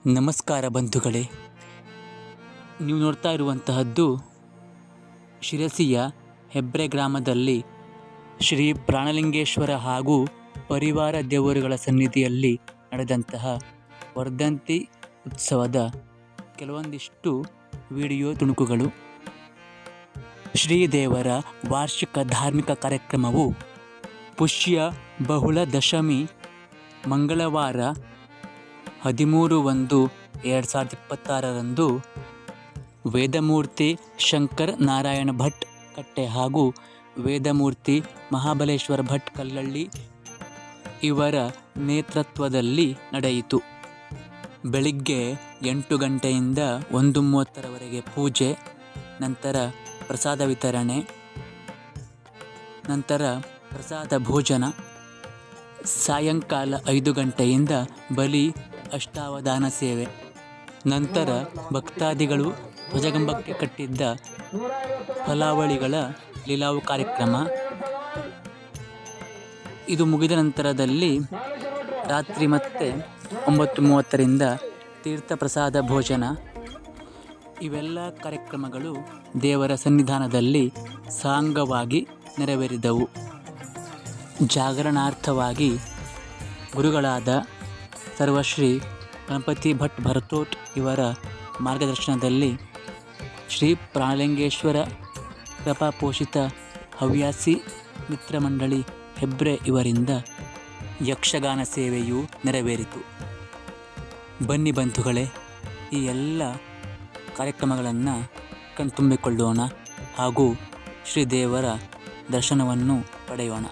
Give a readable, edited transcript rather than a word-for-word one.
ನಮಸ್ಕಾರ ಬಂಧುಗಳೇ, ನೀವು ನೋಡ್ತಾ ಇರುವಂತಹದ್ದು ಶಿರಸಿಯ ಹೆಬ್ರೆ ಗ್ರಾಮದಲ್ಲಿ ಶ್ರೀ ಪ್ರಾಣಲಿಂಗೇಶ್ವರ ಹಾಗೂ ಪರಿವಾರ ದೇವರುಗಳ ಸನ್ನಿಧಿಯಲ್ಲಿ ನಡೆದಂತಹ ವರ್ಧಂತಿ ಉತ್ಸವದ ಕೆಲವೊಂದಿಷ್ಟು ವಿಡಿಯೋ ತುಣುಕುಗಳು. ಶ್ರೀದೇವರ ವಾರ್ಷಿಕ ಧಾರ್ಮಿಕ ಕಾರ್ಯಕ್ರಮವು ಪುಷ್ಯ ಬಹುಳ ದಶಮಿ ಮಂಗಳವಾರ 13/1/2026 ವೇದಮೂರ್ತಿ ಶಂಕರ್ ನಾರಾಯಣ ಭಟ್ ಕಟ್ಟೆ ಹಾಗೂ ವೇದಮೂರ್ತಿ ಮಹಾಬಲೇಶ್ವರ ಭಟ್ ಕಲ್ಲಳ್ಳಿ ಇವರ ನೇತೃತ್ವದಲ್ಲಿ ನಡೆಯಿತು. ಬೆಳಿಗ್ಗೆ 8 ಗಂಟೆಯಿಂದ 1:30 ಪೂಜೆ, ನಂತರ ಪ್ರಸಾದ ವಿತರಣೆ, ನಂತರ ಪ್ರಸಾದ ಭೋಜನ, ಸಾಯಂಕಾಲ 5 ಗಂಟೆಯಿಂದ ಬಲಿ ಅಷ್ಟಾವಧಾನ ಸೇವೆ, ನಂತರ ಭಕ್ತಾದಿಗಳು ಧ್ವಜಗಂಬಕ್ಕೆ ಕಟ್ಟಿದ್ದ ಫಲಾವಳಿಗಳ ಲೀಲಾವು ಕಾರ್ಯಕ್ರಮ. ಇದು ಮುಗಿದ ನಂತರದಲ್ಲಿ ರಾತ್ರಿ ಮತ್ತೆ 9:30ರಿಂದ ತೀರ್ಥ ಪ್ರಸಾದ ಭೋಜನ. ಇವೆಲ್ಲ ಕಾರ್ಯಕ್ರಮಗಳು ದೇವರ ಸನ್ನಿಧಾನದಲ್ಲಿ ಸಾಂಗವಾಗಿ ನೆರವೇರಿದವು. ಜಾಗರಣಾರ್ಥವಾಗಿ ಗುರುಗಳಾದ ಸರ್ವಶ್ರೀ ಗಣಪತಿ ಭಟ್ ಭರತೋಟ್ ಇವರ ಮಾರ್ಗದರ್ಶನದಲ್ಲಿ ಶ್ರೀ ಪ್ರಾಣಲಿಂಗೇಶ್ವರ ಕೃಪಾಪೋಷಿತ ಹವ್ಯಾಸಿ ಮಿತ್ರ ಮಂಡಳಿ ಹೆಬ್ರೆ ಇವರಿಂದ ಯಕ್ಷಗಾನ ಸೇವೆಯೂ ನೆರವೇರಿತು. ಬನ್ನಿ ಬಂಧುಗಳೇ, ಈ ಎಲ್ಲ ಕಾರ್ಯಕ್ರಮಗಳನ್ನು ಕಣ್ತುಂಬಿಕೊಳ್ಳೋಣ ಹಾಗೂ ಶ್ರೀದೇವರ ದರ್ಶನವನ್ನು ಪಡೆಯೋಣ.